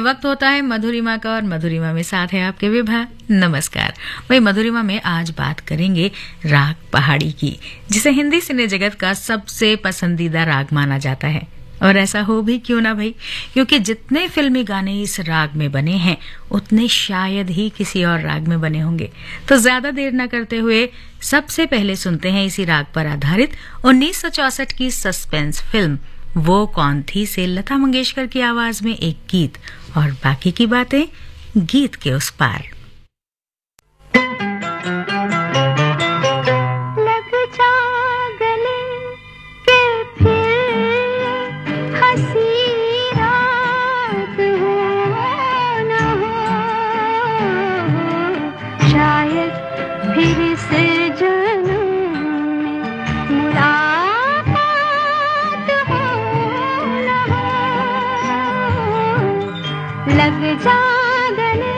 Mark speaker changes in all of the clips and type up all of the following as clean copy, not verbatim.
Speaker 1: वक्त होता है मधुरिमा का और मधुरिमा में साथ है आपके विभा। नमस्कार भाई। मधुरिमा में आज बात करेंगे राग पहाड़ी की, जिसे हिंदी सिने जगत का सबसे पसंदीदा राग माना जाता है। और ऐसा हो भी क्यों ना भाई, क्योंकि जितने फिल्मी गाने इस राग में बने हैं उतने शायद ही किसी और राग में बने होंगे। तो ज्यादा देर न करते हुए सबसे पहले सुनते हैं इसी राग पर आधारित 1964 की सस्पेंस फिल्म वो कौन थी से लता मंगेशकर की आवाज में एक गीत, और बाकी की बातें गीत के उस पार।
Speaker 2: लग जा गले के फिर हंसी रात हो न हो, शायद फिर से लग जा गले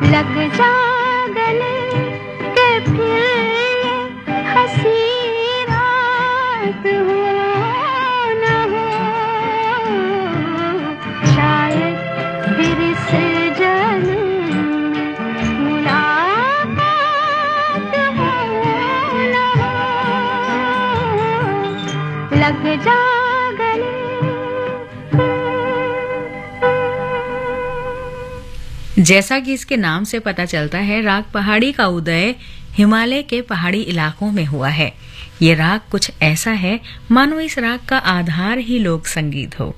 Speaker 2: लग जा गले के फिर हंसी रात हो न हो, शायद फिर से जन्म मुलाकात हो न हो, लग जा गले।
Speaker 1: जैसा कि इसके नाम से पता चलता है, राग पहाड़ी का उदय हिमालय के पहाड़ी इलाकों में हुआ है। ये राग कुछ ऐसा है मानो इस राग का आधार ही लोक संगीत हो।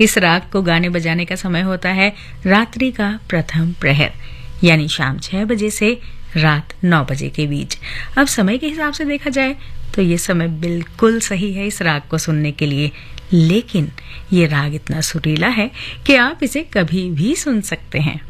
Speaker 1: इस राग को गाने बजाने का समय होता है रात्रि का प्रथम प्रहर, यानी शाम 6 बजे से रात 9 बजे के बीच। अब समय के हिसाब से देखा जाए तो ये समय बिल्कुल सही है इस राग को सुनने के लिए, लेकिन ये राग इतना सुरीला है कि आप इसे कभी भी सुन सकते हैं।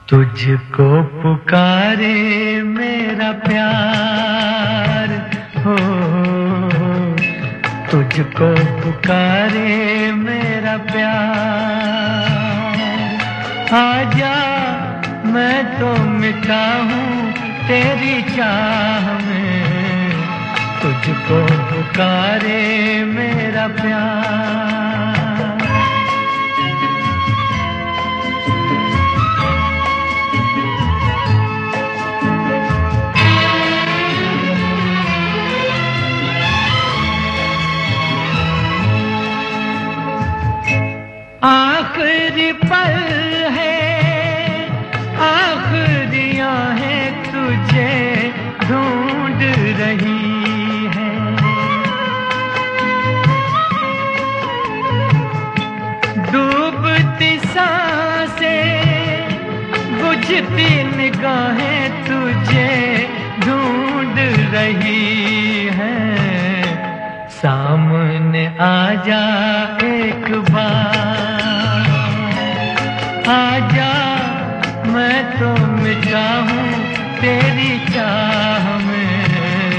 Speaker 3: तुझको पुकारे मेरा प्यार हो तुझको पुकारे मेरा प्यार, आजा मैं तो मिटा हूँ तेरी चाह में, तुझको पुकारे मेरा प्यार। आखिरी पल है, आखिरियां हैं तुझे ढूंढ रही है, डूबती सांसें बुझती निगाहें तुझे ढूंढ रही हैं, सामने आजा एक बार, आजा मैं तो मिटा हूँ तेरी चाह में,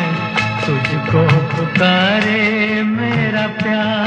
Speaker 3: तुझको पुकारे मेरा प्यार।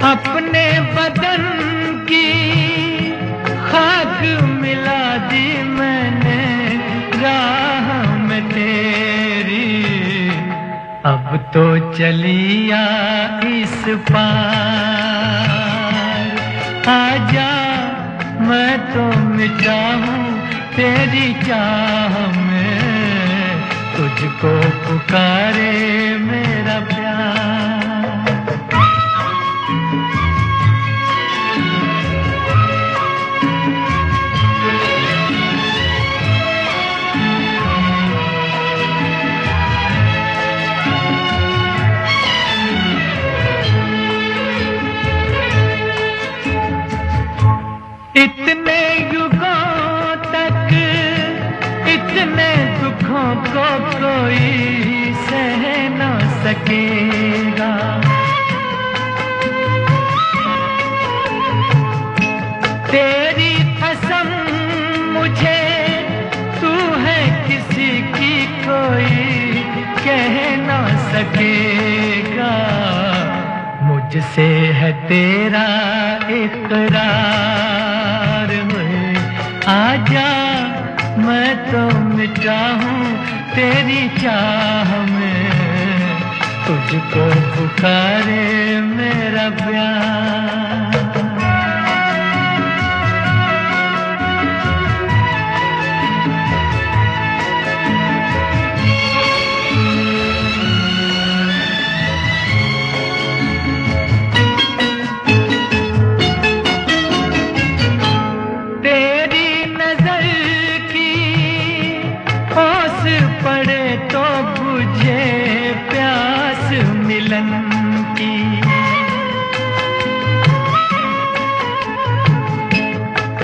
Speaker 3: अपने बदन की खाक मिला दी मैंने राह में तेरी, अब तो चलिया इस पार, आजा मैं तो मिटा हूँ तेरी चाह में, तुझको पुकारे मेरा प्यार। इतने युगों तक इतने दुखों को कोई सह न सकेगा, तेरी कसम मुझे तू है किसी की कोई कह न सकेगा, मुझसे है तेरा इकरार है, आजा मैं तो मिटा हूँ तेरी चाह में, तुझको पुकारे मेरा प्यार।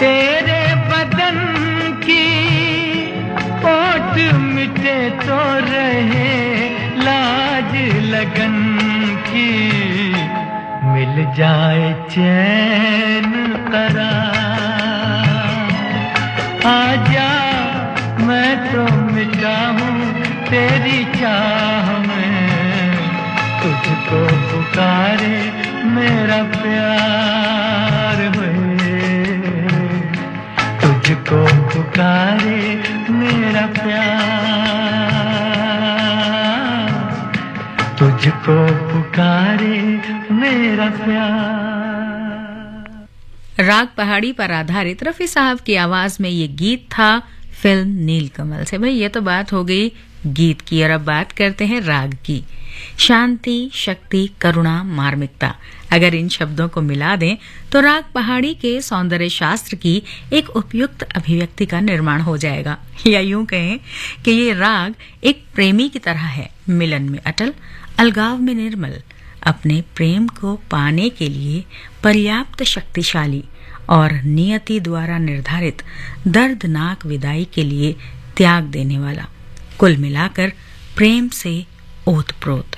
Speaker 3: तेरे बदन की ओट मिटे तो रहे लाज लगन की, मिल जाए चैन करार, आजा मैं तो मिटा हूँ तेरी चाह में, तुझको पुकारे मेरा प्यार है, तुझको पुकारे मेरा प्यार, तुझको पुकारे मेरा प्यार।
Speaker 1: राग पहाड़ी पर आधारित रफी साहब की आवाज में ये गीत था फिल्म नीलकमल से। भाई ये तो बात हो गई गीत की, और अब बात करते हैं राग की। शांति, शक्ति, करुणा, मार्मिकता, अगर इन शब्दों को मिला दें तो राग पहाड़ी के सौंदर्य शास्त्र की एक उपयुक्त अभिव्यक्ति का निर्माण हो जाएगा। या यूं कहें कि ये राग एक प्रेमी की तरह है, मिलन में अटल, अलगाव में निर्मल, अपने प्रेम को पाने के लिए पर्याप्त शक्तिशाली और नियति द्वारा निर्धारित दर्दनाक विदाई के लिए त्याग देने वाला, कुल मिलाकर प्रेम से ओतप्रोत।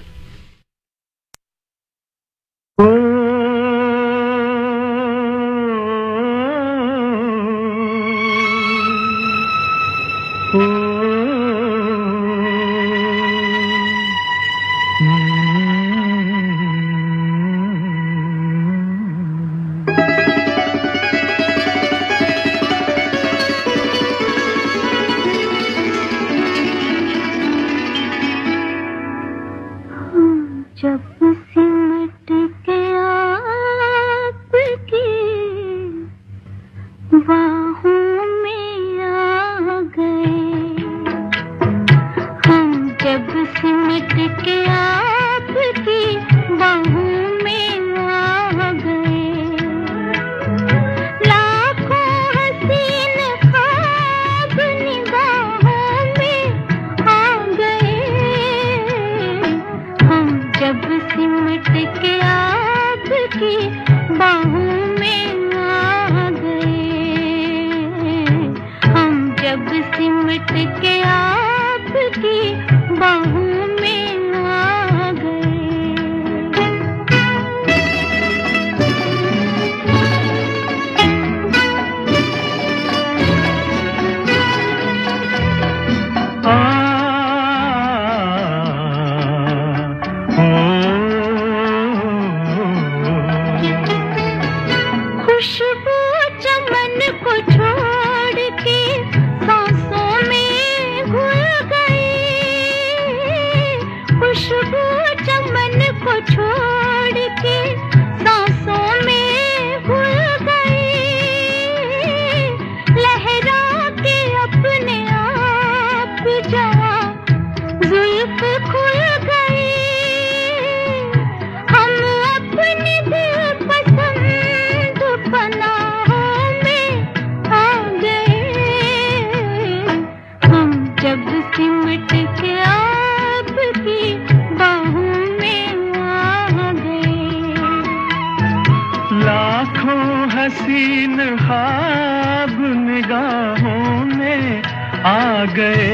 Speaker 3: हसीन ख्वाब निगाहों में आ गए,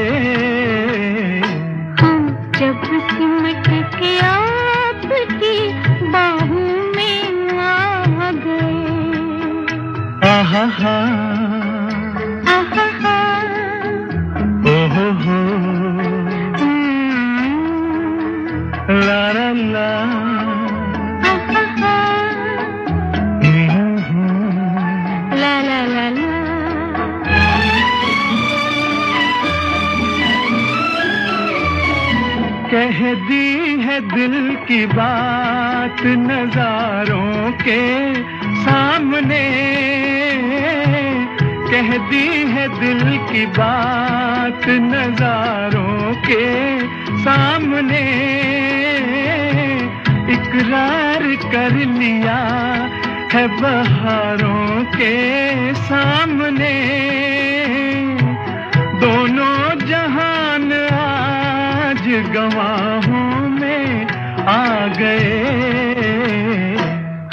Speaker 2: हम जब सिमट के आपकी बाहों में आ गए।
Speaker 3: आहा हा,
Speaker 2: आहा हा,
Speaker 3: ओहो हो, ला ला ला, कह दी है दिल की बात नजारों के सामने, कह दी है दिल की बात नजारों के सामने, इकरार कर लिया है बहारों के सामने, दोनों जहान आज गवाहों में आ गए,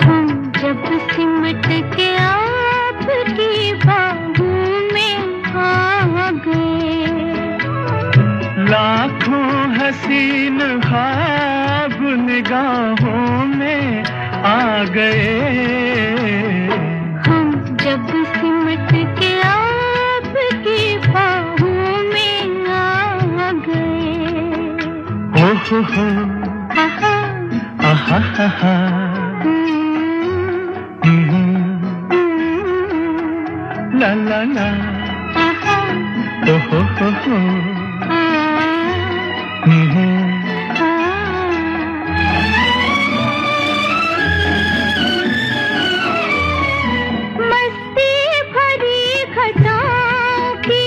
Speaker 2: हम जब सिमट के आपकी बाहों में आ गए।
Speaker 3: लाखों हसीन ख्वाब निगाहों में आ गए,
Speaker 2: हम जब सिमट के आपकी बाहों में आ गए।
Speaker 3: ओहो हो,
Speaker 2: आहा,
Speaker 3: आहा हा हा, ला ला ला,
Speaker 2: आहा,
Speaker 3: ओहो हो,
Speaker 2: मस्ती भरी खटाओं की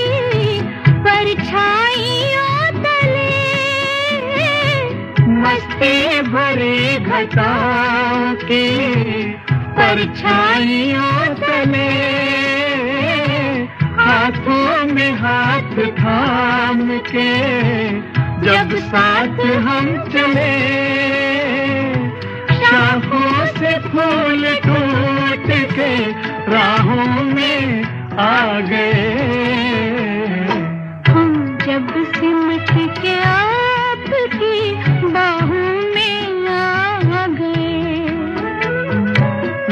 Speaker 3: घटाओं की परछाइयों तले हाथों में हाथ थाम के जब साथ हम चले शाखों से फूल टूट के राहों में आ गए
Speaker 2: हम जब सिमट के आपकी बाहों में आ गए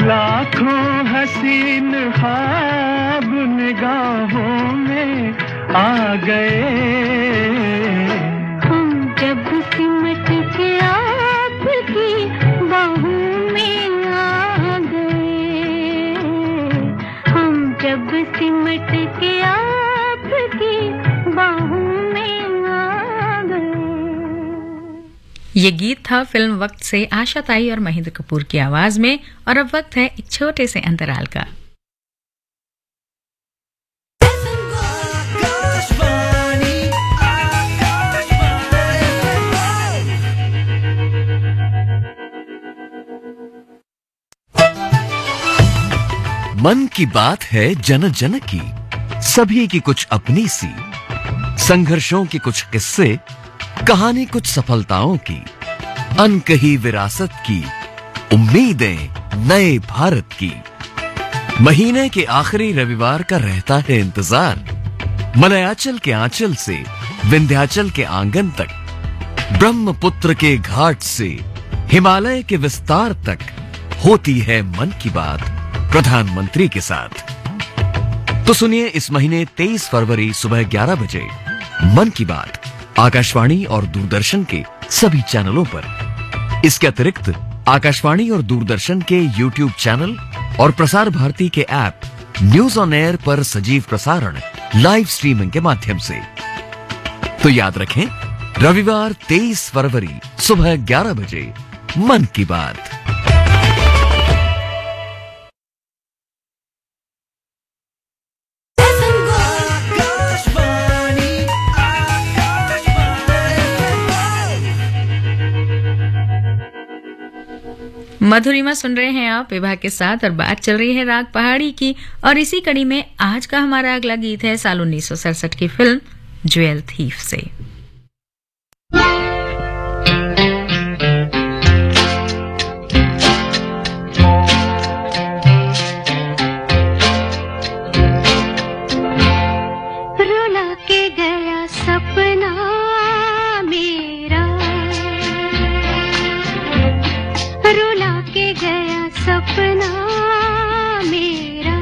Speaker 3: लाखों हसीन ख्वाब निगाहों में आ गए
Speaker 2: हम जब सिमट के आपकी बाहों में आ गए हम जब सिमट के आपकी बाहों में आ गए।
Speaker 1: ये गीत था फिल्म वक्त से आशा ताई और महेंद्र कपूर की आवाज में। और अब वक्त है एक छोटे से अंतराल का।
Speaker 4: मन की बात है जन जन की, सभी की कुछ अपनी सी, संघर्षों के कुछ किस्से, कहानी कुछ सफलताओं की, अनकही विरासत की, उम्मीदें नए भारत की। महीने के आखिरी रविवार का रहता है इंतजार, मलयाचल के आंचल से विंध्याचल के आंगन तक, ब्रह्मपुत्र के घाट से हिमालय के विस्तार तक होती है मन की बात प्रधानमंत्री के साथ। तो सुनिए इस महीने 23 फरवरी सुबह 11 बजे मन की बात आकाशवाणी और दूरदर्शन के सभी चैनलों पर। इसके अतिरिक्त आकाशवाणी और दूरदर्शन के YouTube चैनल और प्रसार भारती के ऐप न्यूज ऑन एयर पर सजीव प्रसारण लाइव स्ट्रीमिंग के माध्यम से। तो याद रखें, रविवार 23 फरवरी सुबह 11 बजे मन की बात।
Speaker 1: मधुरिमा सुन रहे हैं आप विभा के साथ और बात चल रही है राग पहाड़ी की। और इसी कड़ी में आज का हमारा अगला गीत है साल 1967 की फिल्म ज्वेल थीफ से।
Speaker 2: रुला के गया सपना मेरा, रुला के गया सपना मेरा,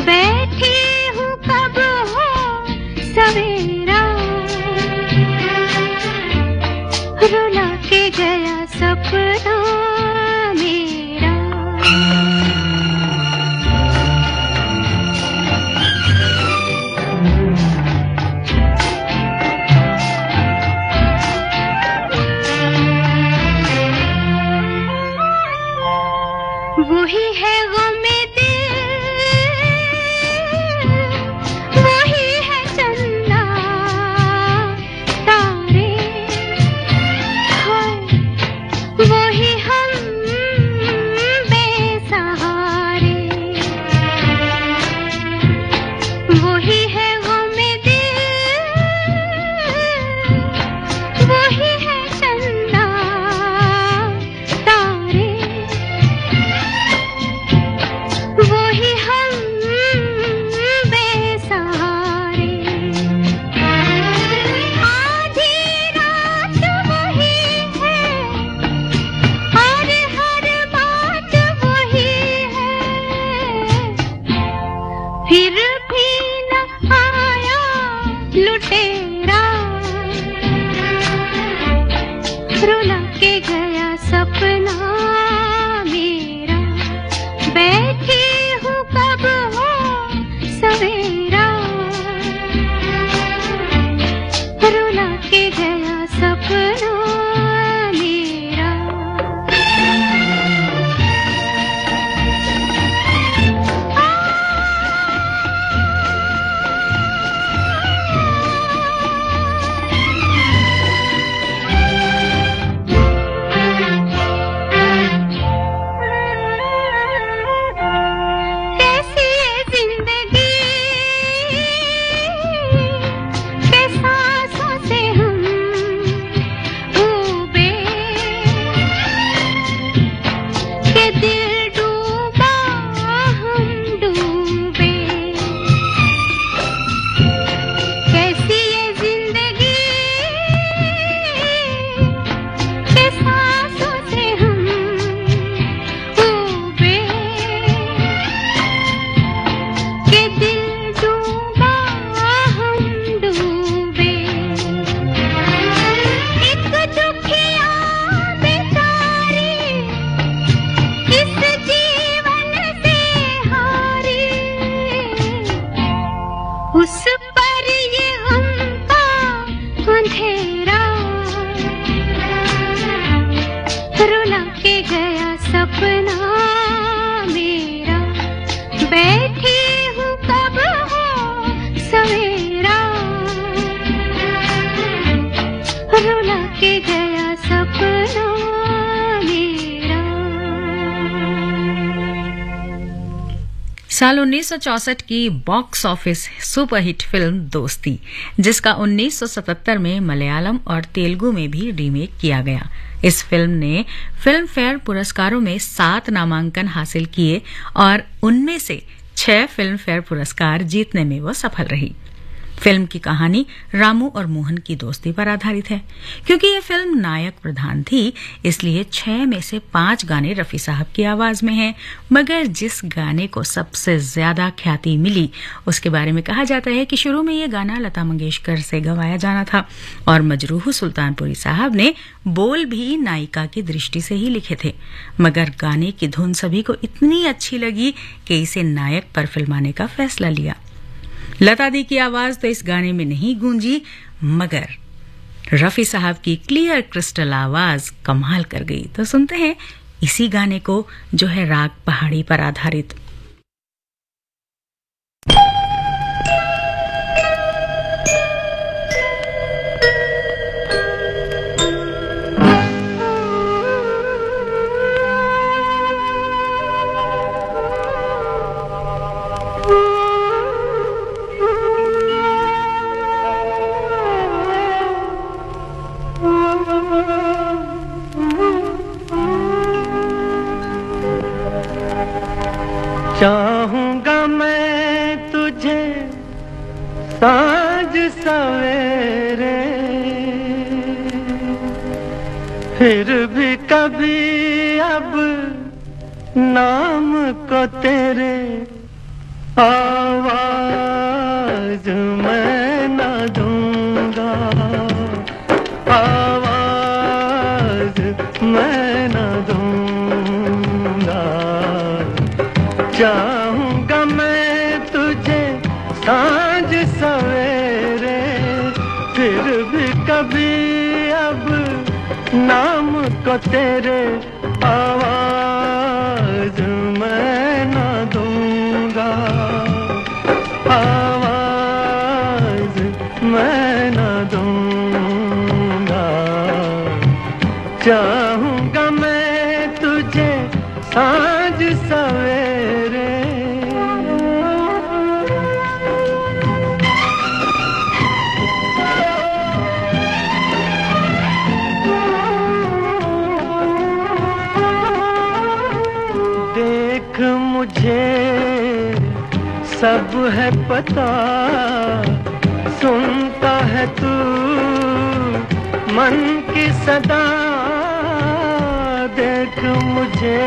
Speaker 2: बैठी हूँ कब हो सवेरा, रुला के गया सपना मेरा। वही है गमे दिल, वही है चंदा तारे, वही हम बेसहारे, वही है गमे दिल, वही है चंदा तारे, वही हम बेसहारे, आधी रात वही है और हर बात वही है, फिर भी न आया लुटेरा, रुला के गया सपना मेरा, बैठी हूँ कब हो सवेरा, रुला के गया सपना मेरा।
Speaker 1: साल 1964 की बॉक्स ऑफिस सुपरहिट फिल्म दोस्ती, जिसका 1977 में मलयालम और तेलुगु में भी रीमेक किया गया। इस फिल्म ने फिल्म फेयर पुरस्कारों में 7 नामांकन हासिल किए और उनमें से 6 फिल्म फेयर पुरस्कार जीतने में वो सफल रही। फिल्म की कहानी रामू और मोहन की दोस्ती पर आधारित है। क्योंकि ये फिल्म नायक प्रधान थी, इसलिए 6 में से 5 गाने रफी साहब की आवाज में हैं। मगर जिस गाने को सबसे ज्यादा ख्याति मिली, उसके बारे में कहा जाता है कि शुरू में ये गाना लता मंगेशकर से गवाया जाना था और मजरूह सुल्तानपुरी साहब ने बोल भी नायिका की दृष्टि से ही लिखे थे। मगर गाने की धुन सभी को इतनी अच्छी लगी कि इसे नायक पर फिल्माने का फैसला लिया। लता दी की आवाज तो इस गाने में नहीं गूंजी, मगर रफी साहब की क्लियर क्रिस्टल आवाज कमाल कर गई। तो सुनते हैं इसी गाने को, जो है राग पहाड़ी पर आधारित।
Speaker 3: चाहूंगा मैं तुझे साँझ सवेरे, फिर भी कभी अब नाम को तेरे आवाज मैं न दूंगा, आवाज मैं न दूंगा। चाहूंगा मैं तुझे साँझ सवेरे, फिर भी कभी अब नाम को तेरे आवाज मैं न दूंगा, आवाज मैं न दूंगा। चाहूंगा मैं तुझे साँझ सवेरे। देख मुझे सब है पता, सुनता है तू मन की सदा। देख मुझे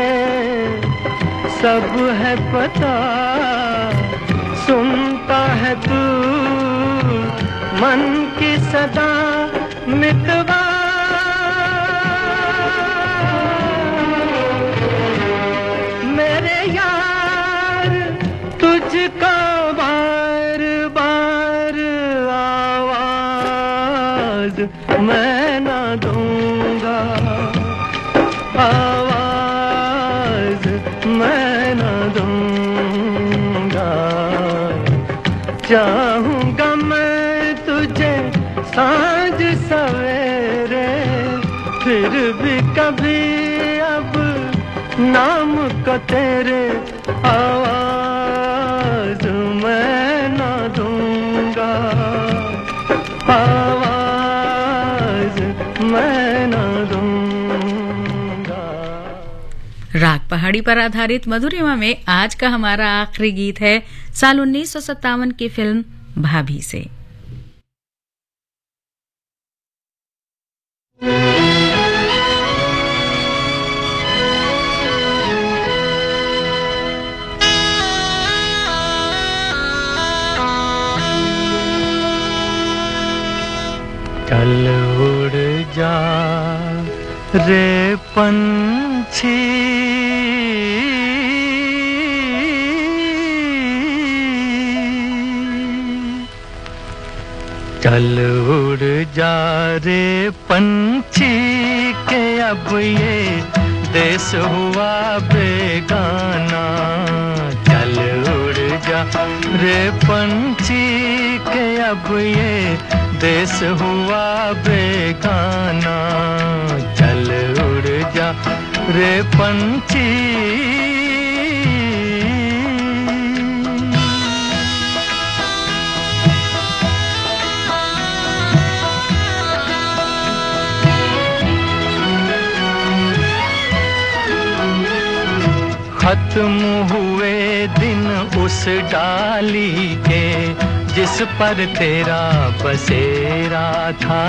Speaker 3: सब है पता, सुनता है तू मन की सदा। मितवा मेरे यार तुझको बार बार आवाज मैं न दूंगा, आवाज मैं न दूंगा। चाहूंगा मैं तुझे साँझ सवेरे, फिर भी कभी अब नाम को तेरे आवाज मैं न दूंगा, आवाज मैं न दूंगा।
Speaker 1: राग पहाड़ी पर आधारित मधुरिमा में आज का हमारा आखिरी गीत है साल 1957 की फिल्म भाभी से।
Speaker 3: चल उड़ जा रे पंछी, चल उड़ जा रे पंछी के अब ये देश हुआ बेगाना। चल उड़ जा रे पंछी के अब ये देश हुआ बेगाना। चल उड़ जा रे पंछी। खत्म हुए दिन उस डाली के जिस पर तेरा बसेरा था।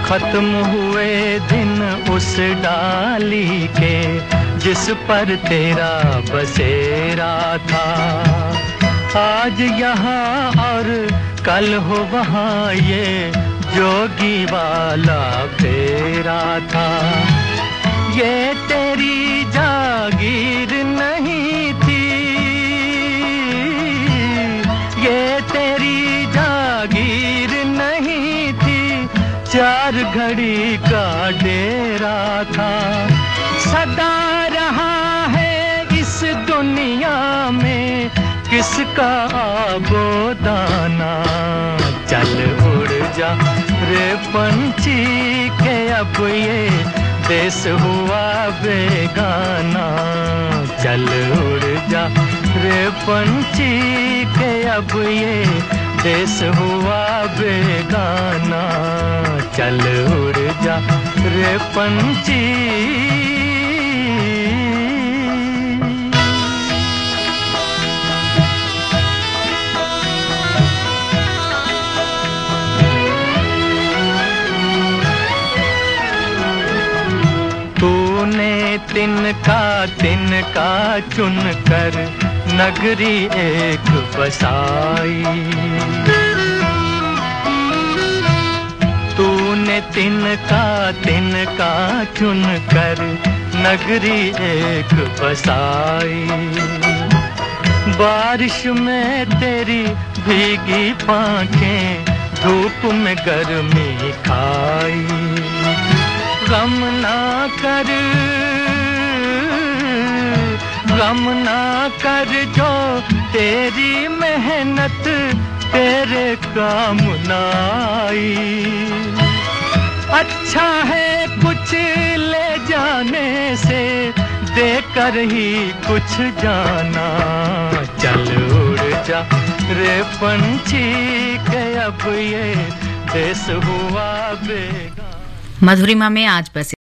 Speaker 3: खत्म हुए दिन उस डाली के जिस पर तेरा बसेरा था। आज यहाँ और कल हो वहाँ ये जोगी वाला फेरा था। ये तेरी जागीर नहीं थी, ये तेरी जागीर नहीं थी, चार घड़ी का डेरा था। सदा रहा है इस दुनिया में किसका आबोदाना। चल उड़ जा रे पंछी के अब ये देश हुआ बेगाना। चल उड़ जा रे पंछी के अब ये देश हुआ बेगाना। चल उड़ जा रे पंछी। तूने तिनका चुन कर नगरी एक बसाई। तूने तिनका चुन कर नगरी एक बसाई। बारिश में तेरी भीगी पांखें धूप में गर्मी खाई। गम ना कर जो तेरी मेहनत तेरे काम ना आई। अच्छा है कुछ ले जाने से देकर ही कुछ जाना। चल उड़ जा रे पंछी के अब ये देश हुआ बेगाना।
Speaker 1: मधुरिमा में आज बस